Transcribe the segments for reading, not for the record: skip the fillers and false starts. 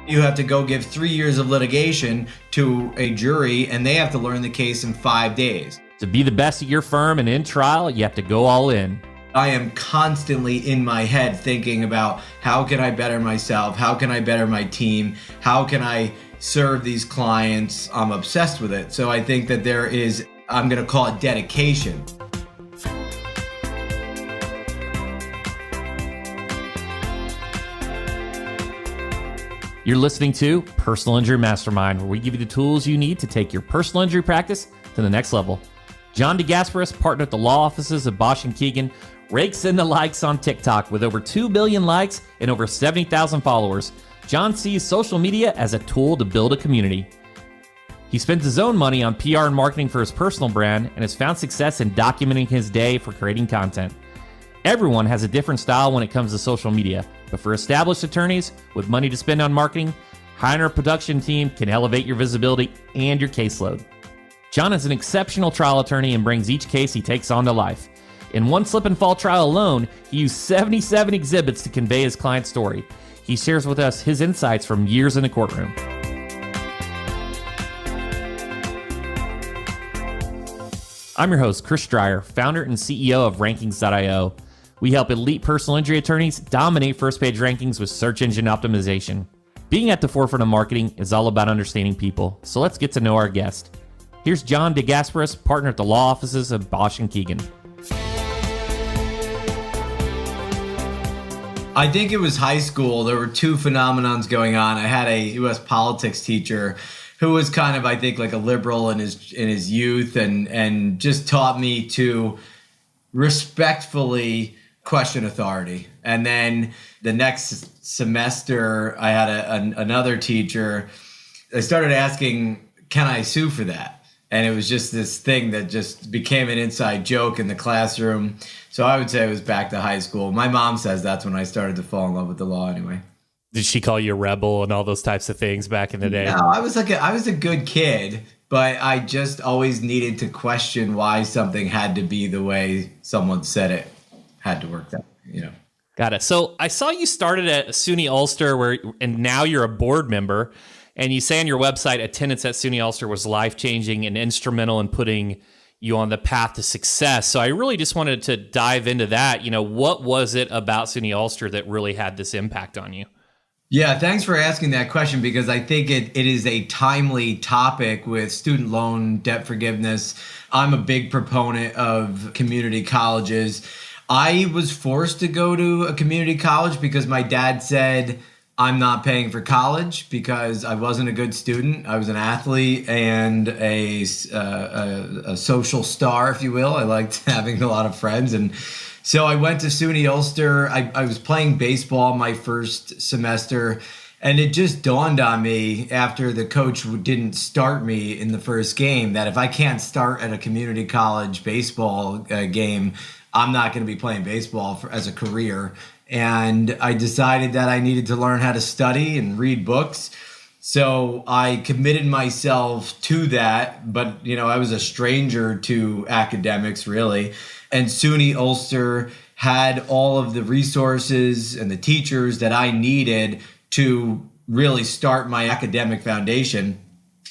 You have to go give 3 years of litigation to a jury, and they have to learn the case in 5 days. To be the best at your firm and in trial, you have to go all in. I am constantly in my head thinking about how can I better myself? How can I better my team? How can I serve these clients? I'm obsessed with it. So I think that there is, I'm going to call it dedication. You're listening to Personal Injury Mastermind, where we give you the tools you need to take your personal injury practice to the next level. John DeGasperis, partner at the law offices of Basch Keegan, rakes in the likes on TikTok with over 2 billion likes and over 70,000 followers. John sees social media as a tool to build a community. He spends his own money on PR and marketing for his personal brand and has found success in documenting his day for creating content. Everyone has a different style when it comes to social media, but for established attorneys with money to spend on marketing, hiring a production team can elevate your visibility and your caseload. John is an exceptional trial attorney and brings each case he takes on to life. In one slip and fall trial alone, he used 77 exhibits to convey his client's story. He shares with us his insights from years in the courtroom. I'm your host, Chris Dreyer, founder and CEO of Rankings.io. We help elite personal injury attorneys dominate first-page rankings with search engine optimization. Being at the forefront of marketing is all about understanding people, so let's get to know our guest. Here's John DeGasperis, partner at the law offices of Basch Keegan. I think it was high school. There were two phenomenons going on. I had a U.S. politics teacher who was kind of, I think, like a liberal in his youth and just taught me to respectfully question authority. And then the next semester, I had another teacher. I started asking, can I sue for that? And it was just this thing that just became an inside joke in the classroom. So I would say it was back to high school. My mom says that's when I started to fall in love with the law anyway. Did she call you a rebel and all those types of things back in the day? No, I was a good kid, but I just always needed to question why something had to be the way someone said it had to work that, Got it. So I saw you started at SUNY Ulster and now you're a board member. And you say on your website, attendance at SUNY Ulster was life-changing and instrumental in putting you on the path to success. So I really just wanted to dive into that. What was it about SUNY Ulster that really had this impact on you? Yeah, thanks for asking that question, because I think it is a timely topic with student loan debt forgiveness. I'm a big proponent of community colleges. I was forced to go to a community college because my dad said, I'm not paying for college because I wasn't a good student. I was an athlete and a social star, if you will. I liked having a lot of friends. And so I went to SUNY Ulster. I was playing baseball my first semester, and it just dawned on me after the coach didn't start me in the first game that if I can't start at a community college baseball game, I'm not going to be playing baseball as a career. And I decided that I needed to learn how to study and read books. So I committed myself to that. But, I was a stranger to academics, really. And SUNY Ulster had all of the resources and the teachers that I needed to really start my academic foundation.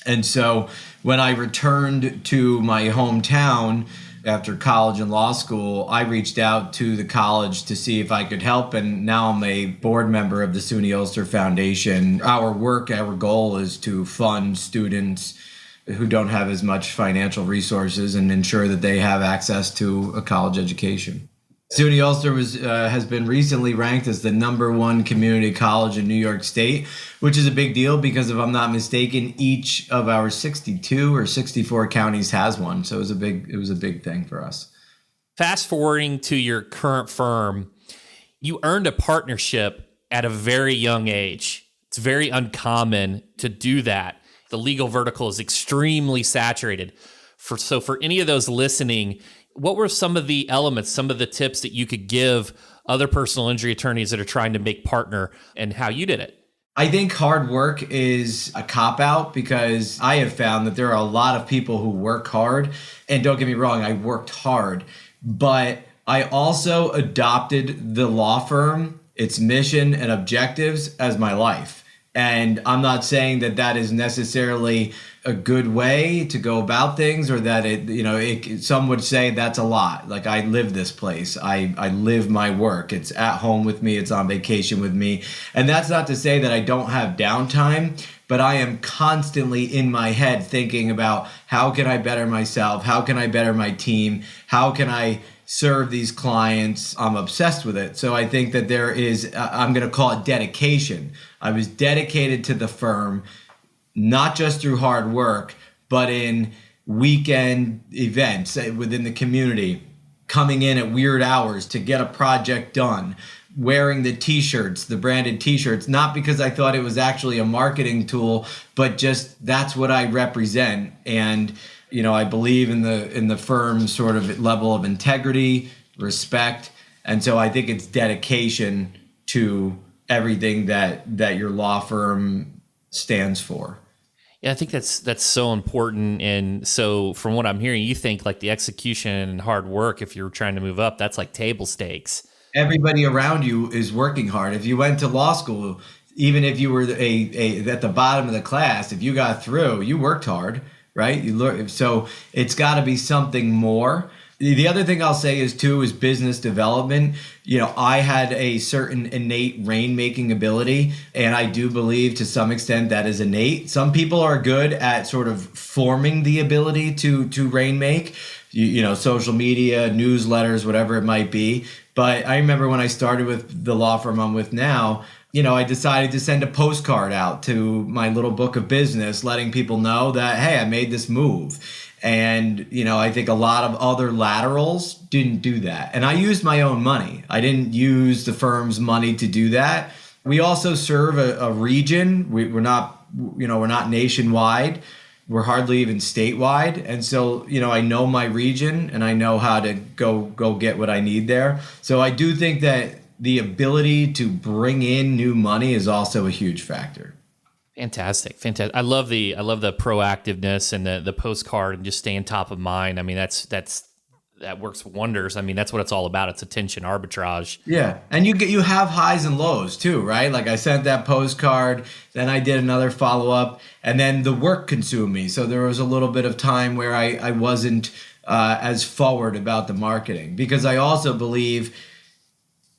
And so when I returned to my hometown after college and law school, I reached out to the college to see if I could help, and now I'm a board member of the SUNY Ulster Foundation. Our goal is to fund students who don't have as much financial resources and ensure that they have access to a college education. SUNY Ulster has been recently ranked as the #1 community college in New York State, which is a big deal because, if I'm not mistaken, each of our 62 or 64 counties has one. So it was a big thing for us. Fast forwarding to your current firm, you earned a partnership at a very young age. It's very uncommon to do that. The legal vertical is extremely saturated. So for any of those listening, what were some of the elements, some of the tips that you could give other personal injury attorneys that are trying to make partner, and how you did it? I think hard work is a cop-out, because I have found that there are a lot of people who work hard. And don't get me wrong, I worked hard. But I also adopted the law firm, its mission and objectives as my life. And I'm not saying that that is necessarily a good way to go about things, or that some would say that's a lot. Like, I live this place. I live my work. It's at home with me. It's on vacation with me. And that's not to say that I don't have downtime, but I am constantly in my head thinking about, how can I better myself? How can I better my team? How can I serve these clients? I'm obsessed with it. So I think that there is, I'm going to call it dedication. I was dedicated to the firm, not just through hard work, but in weekend events within the community, coming in at weird hours to get a project done, wearing the t-shirts, the branded t-shirts, not because I thought it was actually a marketing tool, but just that's what I represent. And I believe in the firm's sort of level of integrity, respect, and so I think it's dedication to everything that your law firm stands for. Yeah, I think that's so important. And so from what I'm hearing, you think like the execution and hard work, if you're trying to move up, that's like table stakes. Everybody around you is working hard. If you went to law school, even if you were at the bottom of the class, if you got through, you worked hard, right? You learn. So it's got to be something more. The other thing I'll say is business development. I had a certain innate rainmaking ability, and I do believe to some extent that is innate. Some people are good at sort of forming the ability to rainmake, social media, newsletters, whatever it might be. But I remember when I started with the law firm I'm with now, I decided to send a postcard out to my little book of business, letting people know that, hey, I made this move. And, I think a lot of other laterals didn't do that. And I used my own money. I didn't use the firm's money to do that. We also serve a region. We're not nationwide. We're hardly even statewide. And so, I know my region and I know how to go get what I need there. So I do think that the ability to bring in new money is also a huge factor. Fantastic. I love the proactiveness and the postcard and just staying top of mind. I mean, that works wonders. I mean, that's what it's all about. It's attention arbitrage. Yeah. And you have highs and lows too, right? Like, I sent that postcard, then I did another follow-up, and then the work consumed me. So there was a little bit of time where I wasn't as forward about the marketing, because I also believe,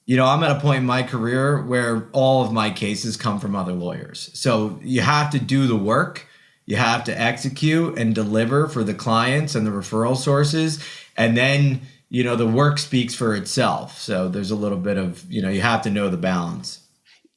I'm at a point in my career where all of my cases come from other lawyers. So you have to do the work, you have to execute and deliver for the clients and the referral sources. And then, the work speaks for itself. So there's a little bit of, you have to know the balance.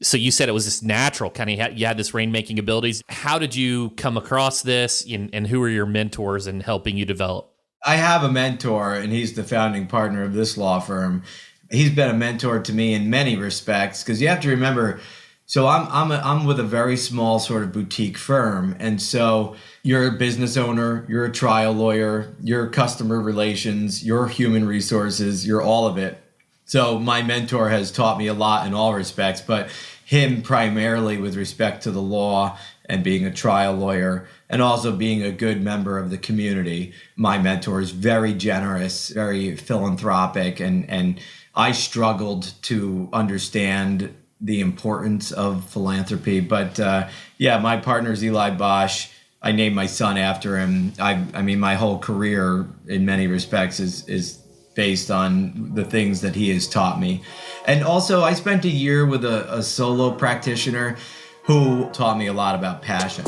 So you said it was this natural kind of, you had this rainmaking abilities. How did you come across this, and who are your mentors in helping you develop? I have a mentor, and he's the founding partner of this law firm. He's been a mentor to me in many respects, because you have to remember, so I'm with a very small sort of boutique firm. And so you're a business owner, you're a trial lawyer, you're customer relations, you're human resources, you're all of it. So my mentor has taught me a lot in all respects, but him primarily with respect to the law and being a trial lawyer and also being a good member of the community. My mentor is very generous, very philanthropic, and I struggled to understand the importance of philanthropy. But my partner is Eli Basch. I named my son after him. I mean, my whole career in many respects is based on the things that he has taught me. And also, I spent a year with a solo practitioner who taught me a lot about passion.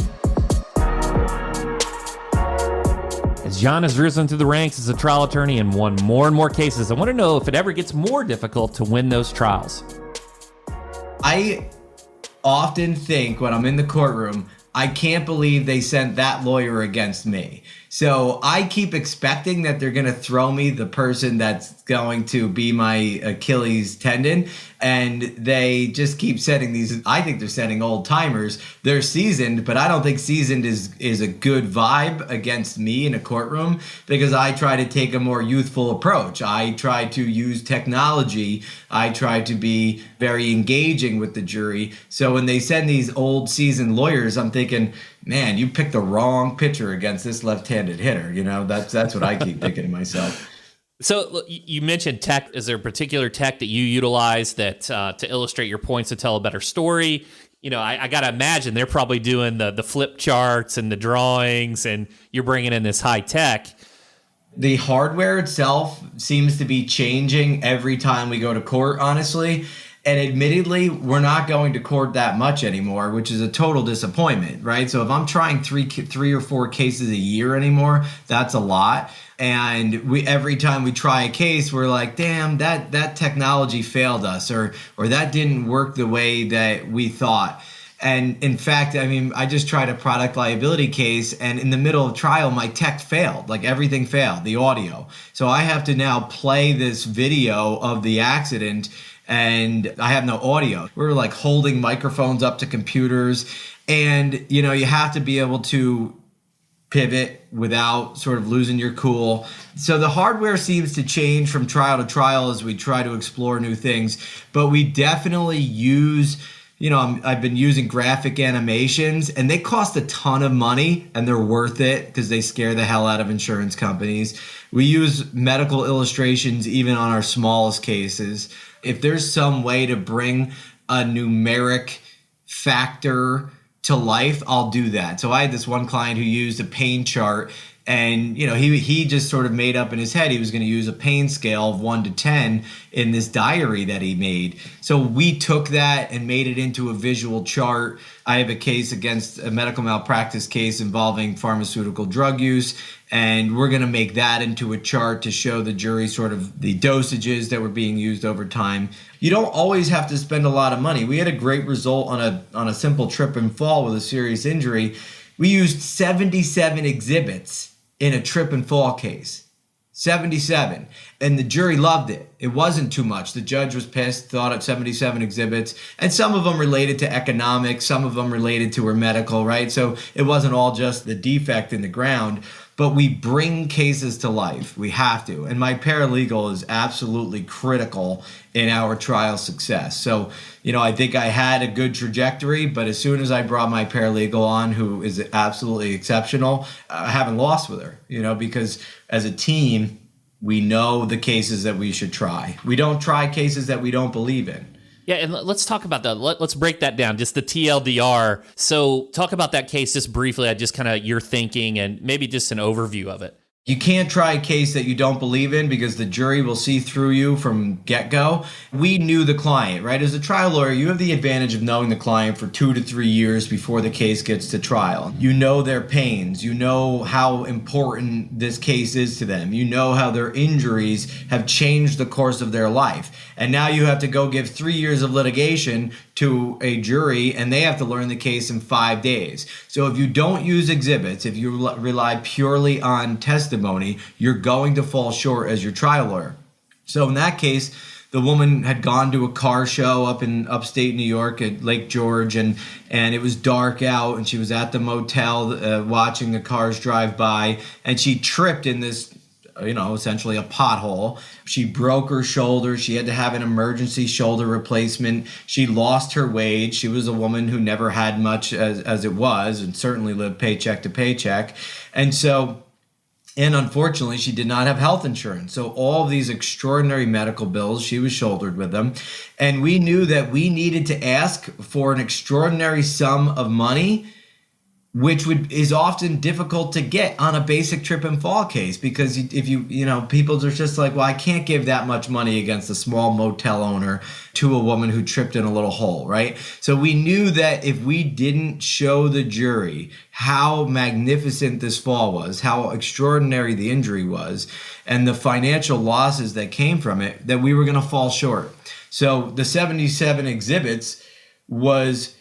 As John has risen through the ranks as a trial attorney and won more and more cases, I want to know if it ever gets more difficult to win those trials. I often think when I'm in the courtroom, I can't believe they sent that lawyer against me. So I keep expecting that they're going to throw me the person that's going to be my Achilles tendon. And they just keep sending these. I think they're sending old timers. They're seasoned, but I don't think seasoned is a good vibe against me in a courtroom, because I try to take a more youthful approach. I try to use technology. I try to be very engaging with the jury. So when they send these old seasoned lawyers, I'm thinking, man, you picked the wrong pitcher against this left-handed hitter. That's what I keep thinking to myself. So look, you mentioned tech. Is there a particular tech that you utilize that to illustrate your points to tell a better story? I got to imagine they're probably doing the flip charts and the drawings, and you're bringing in this high tech. The hardware itself seems to be changing every time we go to court, honestly. And admittedly, we're not going to court that much anymore, which is a total disappointment, right? So if I'm trying three or four cases a year anymore, that's a lot. And every time we try a case, we're like, damn, that technology failed us, or that didn't work the way that we thought. And in fact, I just tried a product liability case, and in the middle of trial, my tech failed. Like, everything failed, the audio. So I have to now play this video of the accident, and I have no audio. We're like holding microphones up to computers, and you have to be able to pivot without sort of losing your cool. So the hardware seems to change from trial to trial as we try to explore new things, but we definitely use, I've been using graphic animations, and they cost a ton of money, and they're worth it because they scare the hell out of insurance companies. We use medical illustrations even on our smallest cases. If there's some way to bring a numeric factor to life, I'll do that. So I had this one client who used a pain chart, and he just sort of made up in his head he was going to use a pain scale of 1 to 10 in this diary that he made. So we took that and made it into a visual chart. I have a case against a medical malpractice case involving pharmaceutical drug use, and we're going to make that into a chart to show the jury sort of the dosages that were being used over time. You don't always have to spend a lot of money. We had a great result on a simple trip and fall with a serious injury. We used 77 exhibits in a trip and fall case. 77. And the jury loved it. It wasn't too much. The judge was pissed, thought it 77 exhibits, and some of them related to economics, some of them related to her medical, right? So it wasn't all just the defect in the ground, but we bring cases to life. We have to. And my paralegal is absolutely critical in our trial success. So, I think I had a good trajectory, but as soon as I brought my paralegal on, who is absolutely exceptional, I haven't lost with her, because as a team, we know the cases that we should try. We don't try cases that we don't believe in. Yeah, and let's talk about that. Let's break that down, just the TLDR. So talk about that case just briefly, just kind of your thinking and maybe just an overview of it. You can't try a case that you don't believe in because the jury will see through you from get-go. We knew the client, right? As a trial lawyer, you have the advantage of knowing the client for 2 to 3 years before the case gets to trial. You know their pains. You know how important this case is to them. You know how their injuries have changed the course of their life. And now you have to go give 3 years of litigation to a jury, and they have to learn the case in 5 days. So if you don't use exhibits, if you rely purely on testimony, you're going to fall short as your trial lawyer. So in that case, the woman had gone to a car show up in upstate New York at Lake George, and it was dark out, and she was at the motel watching the cars drive by, and she tripped in this essentially a pothole. She broke her shoulder. She had to have an emergency shoulder replacement. She lost her wage. She was a woman who never had much as it was, and certainly lived paycheck to paycheck. And unfortunately, she did not have health insurance. So all of these extraordinary medical bills, she was shouldered with them. And we knew that we needed to ask for an extraordinary sum of money, which is often difficult to get on a basic trip and fall case, because if people are just like, well, I can't give that much money against a small motel owner to a woman who tripped in a little hole, right? So we knew that if we didn't show the jury how magnificent this fall was, how extraordinary the injury was, and the financial losses that came from it, that we were going to fall short. So the 77 exhibits was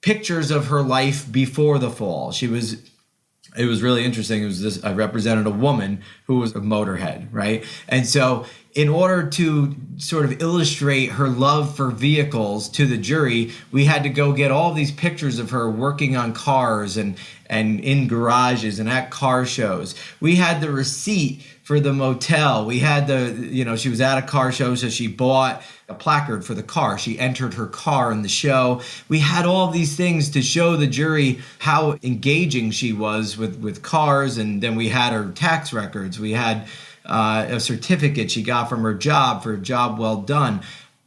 pictures of her life before the fall. It was really interesting. I represented a woman who was a motorhead, right? And so in order to sort of illustrate her love for vehicles to the jury, we had to go get all these pictures of her working on cars and in garages and at car shows. We had the receipt for the motel. We had she was at a car show, so she bought a placard for the car. She entered her car in the show. We had all these things to show the jury how engaging she was with cars, and then we had her tax records. We had a certificate she got from her job for a job well done.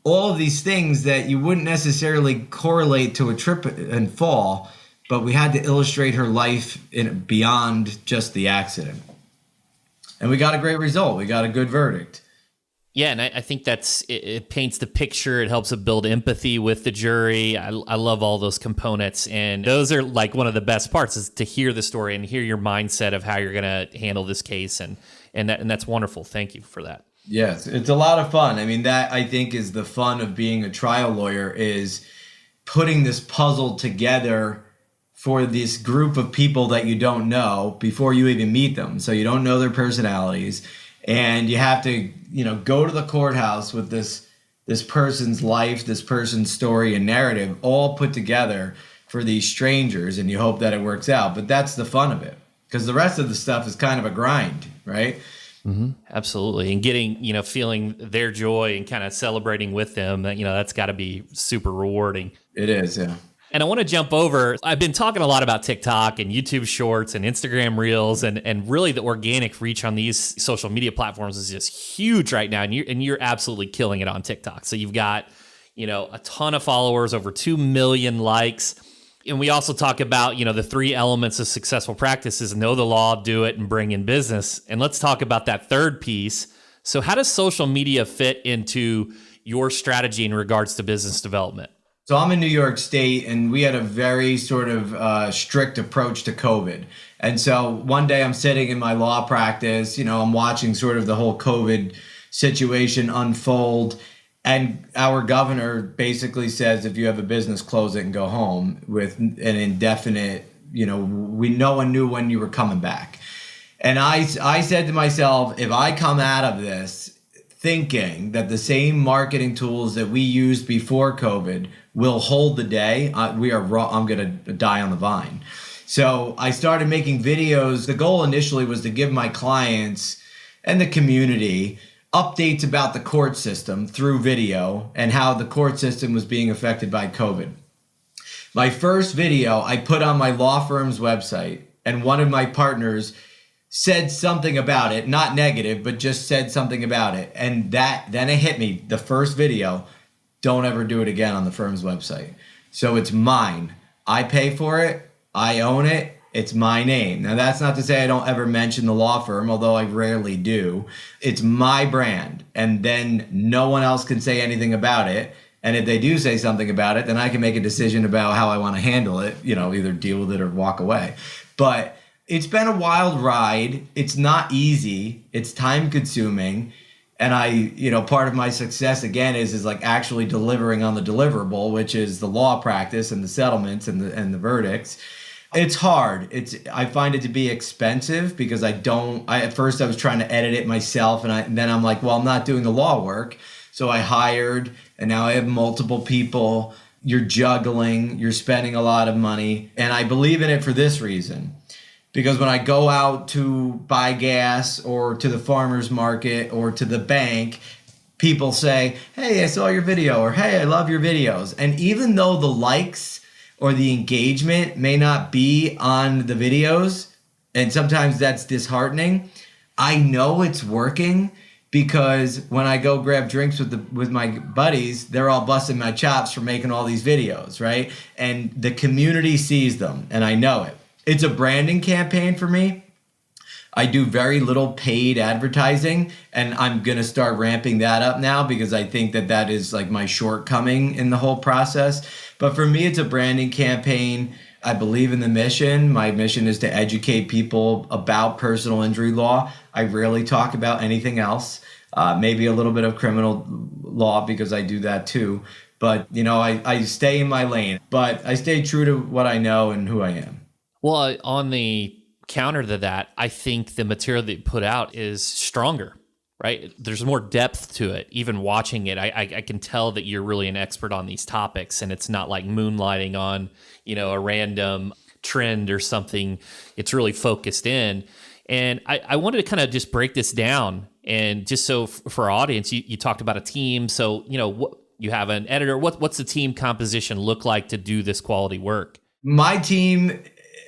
All of these things that you wouldn't necessarily correlate to a trip and fall, but we had to illustrate her life beyond just the accident. And we got a great result. We got a good verdict. Yeah, and I think it paints the picture. It helps it build empathy with the jury. I love all those components, and those are like one of the best parts is to hear the story and hear your mindset of how you're going to handle this case, and that's wonderful. Thank you for that. Yes, it's a lot of fun. I mean, that I think is the fun of being a trial lawyer, is putting this puzzle together for this group of people that you don't know before you even meet them. So you don't know their personalities. And you have to, go to the courthouse with this person's life, this person's story and narrative all put together for these strangers, and you hope that it works out. But that's the fun of it, because the rest of the stuff is kind of a grind, right? Mm-hmm. Absolutely. And getting, feeling their joy and kind of celebrating with them, that's got to be super rewarding. It is, yeah. And I want to jump over. I've been talking a lot about TikTok and YouTube Shorts and Instagram Reels, and really the organic reach on these social media platforms is just huge right now. And you're absolutely killing it on TikTok. So you've got, a ton of followers, over 2 million likes. And we also talk about, the 3 elements of successful practices: know the law, do it, and bring in business. And let's talk about that third piece. So how does social media fit into your strategy in regards to business development? So I'm in New York State, and we had a very sort of strict approach to COVID. And so one day I'm sitting in my law practice, I'm watching sort of the whole COVID situation unfold. And our governor basically says, if you have a business, close it and go home, with an indefinite, no one knew when you were coming back. And I said to myself, if I come out of this thinking that the same marketing tools that we used before COVID will hold the day, I'm going to die on the vine. So I started making videos. The goal initially was to give my clients and the community updates about the court system through video and how the court system was being affected by COVID. My first video I put on my law firm's website, and one of my partners said something about it, not negative, but just said something about it. And then it hit me, the first video, don't ever do it again on the firm's website. So it's mine. I pay for it. I own it. It's my name. Now, that's not to say I don't ever mention the law firm, although I rarely do. It's my brand. And then no one else can say anything about it. And if they do say something about it, then I can make a decision about how I want to handle it, either deal with it or walk away. But it's been a wild ride. It's not easy. It's time consuming. And part of my success again is like actually delivering on the deliverable, which is the law practice and the settlements and the verdicts. It's hard. I find it to be expensive because at first I was trying to edit it myself, and then I'm like, well, I'm not doing the law work. So I hired, and now I have multiple people. You're juggling, you're spending a lot of money. And I believe in it for this reason. Because when I go out to buy gas or to the farmer's market or to the bank, people say, hey, I saw your video, or hey, I love your videos. And even though the likes or the engagement may not be on the videos, and sometimes that's disheartening, I know it's working, because when I go grab drinks with my buddies, they're all busting my chops for making all these videos, right? And the community sees them, and I know it. It's a branding campaign for me. I do very little paid advertising, and I'm going to start ramping that up now because I think that is like my shortcoming in the whole process. But for me, it's a branding campaign. I believe in the mission. My mission is to educate people about personal injury law. I rarely talk about anything else, maybe a little bit of criminal law because I do that too. But, I stay in my lane, but I stay true to what I know and who I am. Well, on the counter to that, I think the material that you put out is stronger, right? There's more depth to it. Even watching it, I can tell that you're really an expert on these topics, and it's not like moonlighting on, a random trend or something. It's really focused in. And I wanted to kind of just break this down. And just so for our audience, you talked about a team. So, you have an editor. What's the team composition look like to do this quality work? My team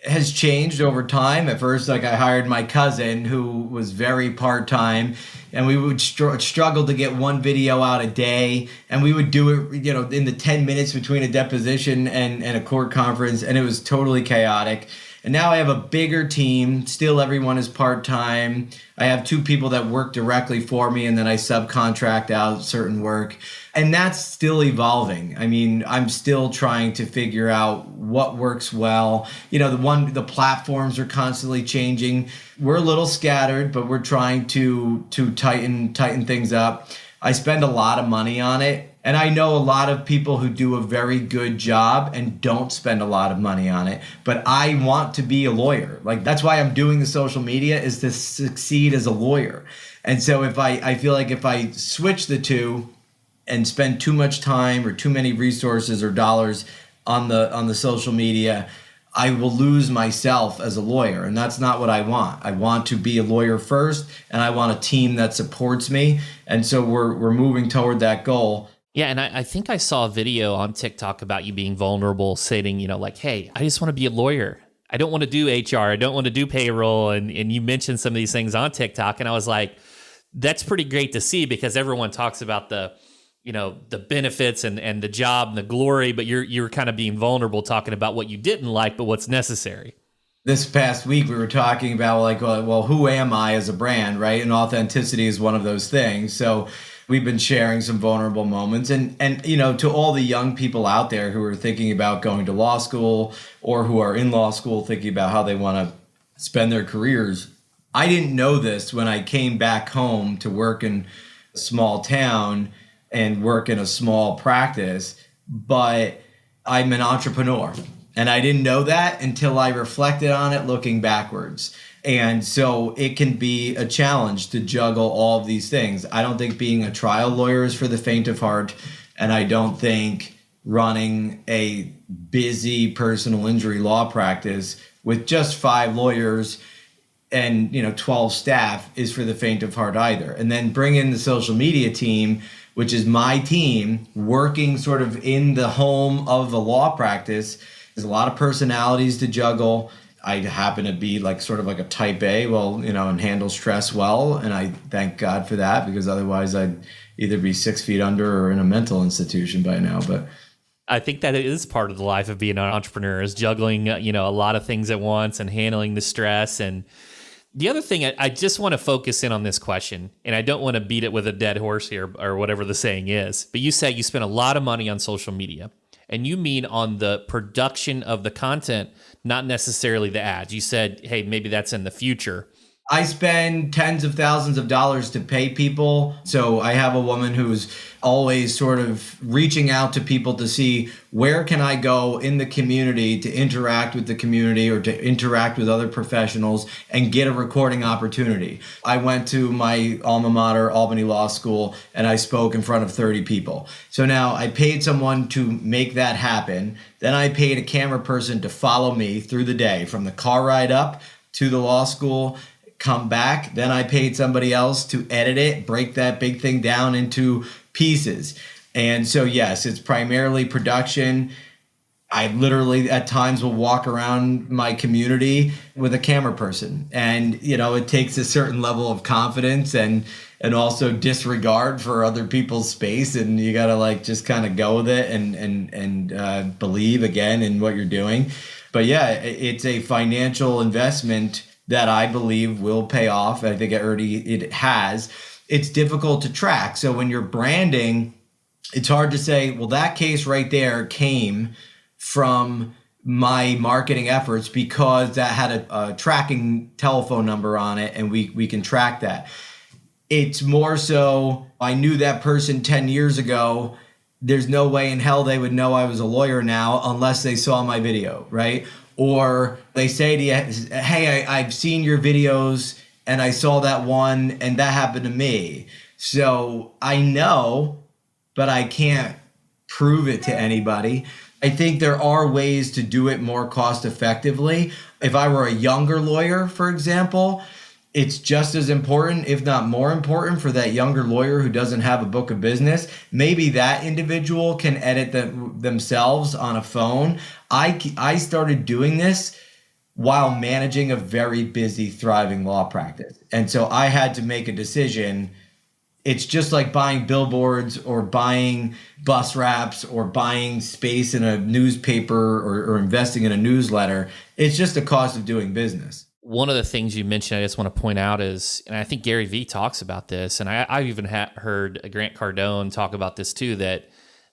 has changed over time. At first, like I hired my cousin who was very part-time, and we would struggle to get one video out a day, and we would do it, in the 10 minutes between a deposition and a court conference, and it was totally chaotic. And now I have a bigger team. Still, everyone is part-time. I have 2 people that work directly for me, and then I subcontract out certain work. And that's still evolving. I mean, I'm still trying to figure out what works well. The platforms are constantly changing. We're a little scattered, but we're trying to tighten things up. I spend a lot of money on it. And I know a lot of people who do a very good job and don't spend a lot of money on it. But I want to be a lawyer. Like, that's why I'm doing the social media, is to succeed as a lawyer. And so if I feel like if I switch the two and spend too much time or too many resources or dollars on the social media, I will lose myself as a lawyer. And that's not what I want. I want to be a lawyer first, and I want a team that supports me. And so we're moving toward that goal. Yeah, and I think I saw a video on TikTok about you being vulnerable, saying, like, hey, I just want to be a lawyer. I don't want to do HR. I don't want to do payroll. And you mentioned some of these things on TikTok. And I was like, that's pretty great to see, because everyone talks about the benefits and the job and the glory, but you're kind of being vulnerable, talking about what you didn't like, but what's necessary. This past week, we were talking about well, who am I as a brand, right? And authenticity is one of those things. So we've been sharing some vulnerable moments, and to all the young people out there who are thinking about going to law school or who are in law school thinking about how they want to spend their careers. I didn't know this when I came back home to work in a small town and work in a small practice, but I'm an entrepreneur. And I didn't know that until I reflected on it looking backwards. And so it can be a challenge to juggle all of these things. I don't think being a trial lawyer is for the faint of heart. And I don't think running a busy personal injury law practice with just 5 lawyers and 12 staff is for the faint of heart either. And then bring in the social media team, which is my team, working sort of in the home of a law practice. There's a lot of personalities to juggle. I happen to be sort of like a type A, and handle stress well. And I thank God for that, because otherwise I'd either be 6 feet under or in a mental institution by now. But I think that it is part of the life of being an entrepreneur, is juggling, a lot of things at once and handling the stress. And the other thing, I just want to focus in on this question, and I don't want to beat it with a dead horse here, or whatever the saying is, but you say you spend a lot of money on social media, and you mean on the production of the content, not necessarily the ads. You said, hey, maybe that's in the future. I spend tens of thousands of dollars to pay people. So I have a woman who's always sort of reaching out to people to see where can I go in the community to interact with the community or to interact with other professionals and get a recording opportunity. I went to my alma mater, Albany Law School, and I spoke in front of 30 people. So now I paid someone to make that happen. Then I paid a camera person to follow me through the day from the car ride up to the law school, come back. Then I paid somebody else to edit it, break that big thing down into pieces. And so, yes, it's primarily production. I literally at times will walk around my community with a camera person. And, it takes a certain level of confidence and also disregard for other people's space. And you got to just kind of go with it and believe again in what you're doing. But yeah, it's a financial investment that I believe will pay off. I think it has. It's difficult to track. So when you're branding, it's hard to say, well, that case right there came from my marketing efforts because that had a tracking telephone number on it, and we can track that. It's more so, I knew that person 10 years ago. There's no way in hell they would know I was a lawyer now unless they saw my video, right? Or they say to you, hey, I've seen your videos and I saw that one and that happened to me. So I know, but I can't prove it to anybody. I think there are ways to do it more cost effectively. If I were a younger lawyer, for example, it's just as important, if not more important, for that younger lawyer who doesn't have a book of business. Maybe that individual can edit themselves on a phone. I started doing this while managing a very busy, thriving law practice. And so I had to make a decision. It's just like buying billboards or buying bus wraps or buying space in a newspaper or investing in a newsletter. It's just the cost of doing business. One of the things you mentioned, I just want to point out is, and I think Gary Vee talks about this, and I've even heard Grant Cardone talk about this too, that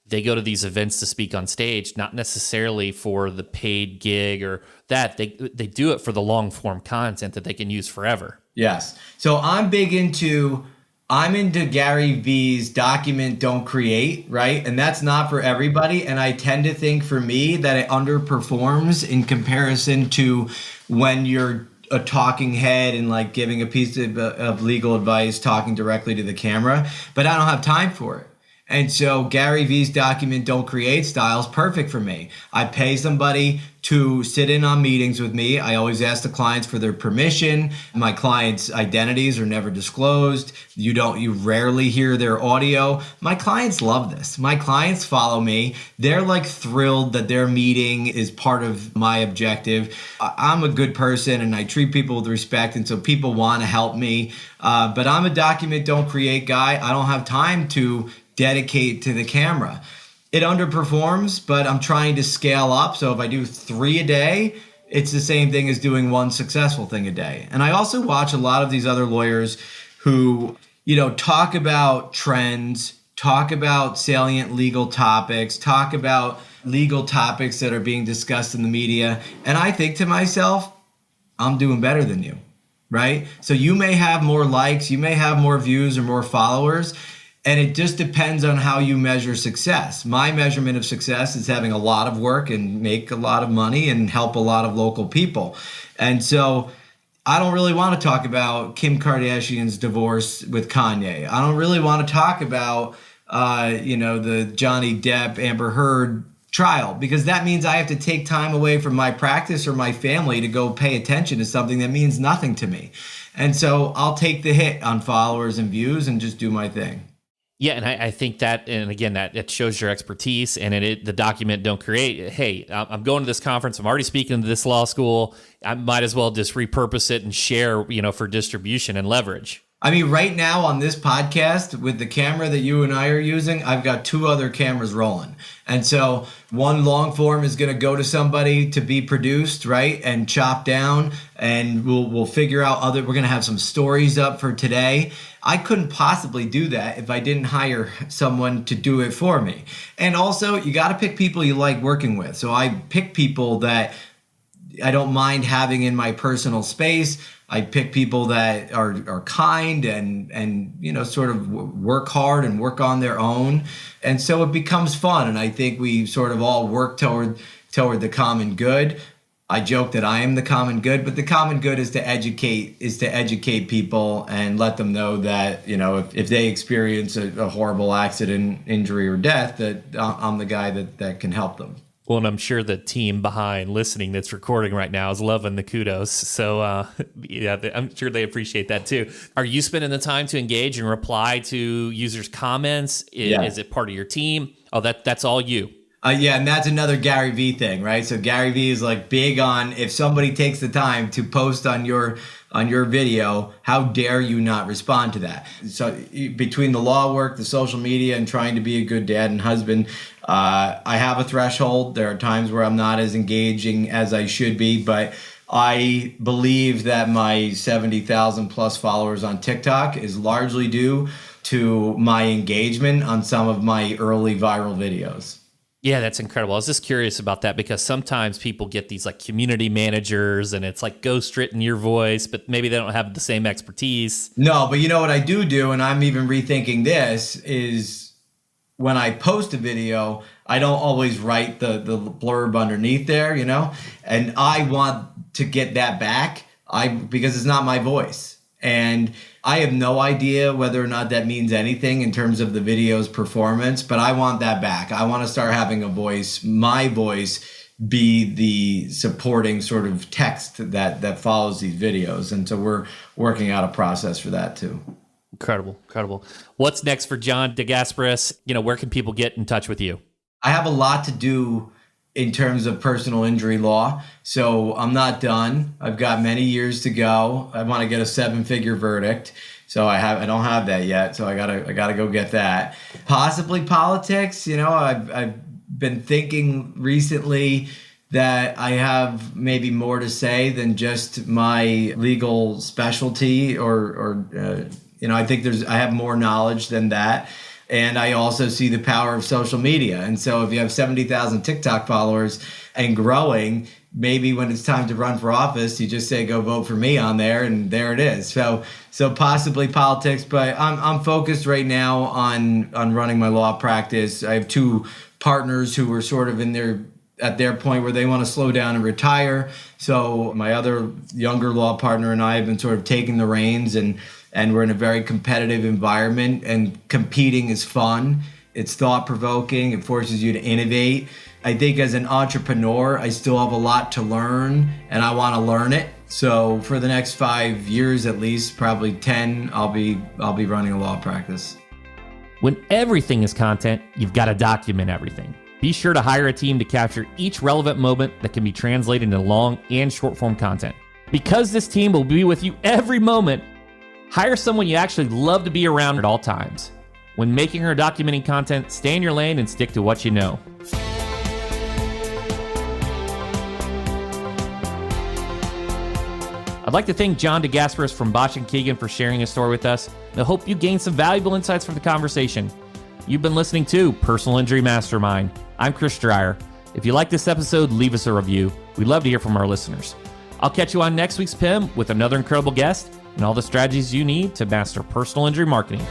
they go to these events to speak on stage, not necessarily for the paid gig or that. They do it for the long form content that they can use forever. Yes. So I'm into Gary Vee's document, don't create, right? And that's not for everybody. And I tend to think for me that it underperforms in comparison to when you're a talking head and like giving a piece of legal advice, talking directly to the camera, but I don't have time for it. And so Gary Vee's document, don't create style is perfect for me. I pay somebody to sit in on meetings with me. I always ask the clients for their permission. My clients' identities are never disclosed. You rarely hear their audio. My clients love this. My clients follow me. They're like thrilled that their meeting is part of my objective. I'm a good person and I treat people with respect. And so people want to help me. But I'm a document, don't create guy. I don't have time to dedicate to the camera. It underperforms, but I'm trying to scale up. So if I do 3 a day, it's the same thing as doing one successful thing a day. And I also watch a lot of these other lawyers who, talk about trends, talk about salient legal topics, talk about legal topics that are being discussed in the media. And I think to myself, I'm doing better than you, right? So you may have more likes, you may have more views or more followers, and it just depends on how you measure success. My measurement of success is having a lot of work and make a lot of money and help a lot of local people. And so I don't really want to talk about Kim Kardashian's divorce with Kanye. I don't really want to talk about, the Johnny Depp, Amber Heard trial, because that means I have to take time away from my practice or my family to go pay attention to something that means nothing to me. And so I'll take the hit on followers and views and just do my thing. Yeah, and I think that, and again, that shows your expertise, and the document don't create. Hey, I'm going to this conference. I'm already speaking to this law school. I might as well just repurpose it and share, for distribution and leverage. I mean, right now on this podcast with the camera that you and I are using, I've got 2 other cameras rolling. And so one long form is going to go to somebody to be produced, right, and chopped down, and we'll figure out we're going to have some stories up for today. I couldn't possibly do that if I didn't hire someone to do it for me. And also, you got to pick people you like working with. So I pick people that I don't mind having in my personal space. I pick people that are kind and sort of work hard and work on their own. And so it becomes fun. And I think we sort of all work toward the common good. I joke that I am the common good, but the common good is to educate people and let them know that, if they experience a horrible accident, injury, or death, that I'm the guy that can help them. Well, and I'm sure the team behind listening that's recording right now is loving the kudos. So, I'm sure they appreciate that too. Are you spending the time to engage and reply to users' comments? Is it part of your team? Oh, that's all you. And that's another Gary Vee thing, right? So Gary Vee is like big on, if somebody takes the time to post on your video, how dare you not respond to that? So between the law work, the social media, and trying to be a good dad and husband, I have a threshold. There are times where I'm not as engaging as I should be, but I believe that my 70,000 plus followers on TikTok is largely due to my engagement on some of my early viral videos. Yeah, that's incredible. I was just curious about that because sometimes people get these like community managers and it's like ghostwritten your voice, but maybe they don't have the same expertise. No, but you know what I do, and I'm even rethinking this, is when I post a video, I don't always write the blurb underneath there, and I want to get that back because it's not my voice. And I have no idea whether or not that means anything in terms of the video's performance, but I want that back. I want to start having my voice be the supporting sort of text that follows these videos. And so we're working out a process for that too. Incredible. What's next for John DeGasperis? Where can people get in touch with you? I have a lot to do in terms of personal injury law. So I'm not done. I've got many years to go. I want to get a 7-figure verdict. So I don't have that yet. So I gotta go get that. Possibly politics. I've been thinking recently that I have maybe more to say than just my legal specialty, or I think I have more knowledge than that. And I also see the power of social media. And so if you have 70,000 TikTok followers and growing, maybe when it's time to run for office, you just say, go vote for me on there, and there it is. So possibly politics, but I'm focused right now on running my law practice. I have 2 partners who are sort of at their point where they want to slow down and retire. So my other younger law partner and I have been sort of taking the reins, and we're in a very competitive environment, and competing is fun. It's thought-provoking. It forces you to innovate. I think as an entrepreneur, I still have a lot to learn, and I want to learn it. So for the next 5 years, at least, probably 10, I'll be running a law practice. When everything is content, you've got to document everything. Be sure to hire a team to capture each relevant moment that can be translated into long and short form content. Because this team will be with you every moment, hire someone you actually love to be around at all times. When making or documenting content, stay in your lane and stick to what you know. I'd like to thank John DeGasperis from Basch Keegan for sharing his story with us. I hope you gained some valuable insights from the conversation. You've been listening to Personal Injury Mastermind. I'm Chris Dreyer. If you like this episode, leave us a review. We'd love to hear from our listeners. I'll catch you on next week's PIM with another incredible guest and all the strategies you need to master personal injury marketing.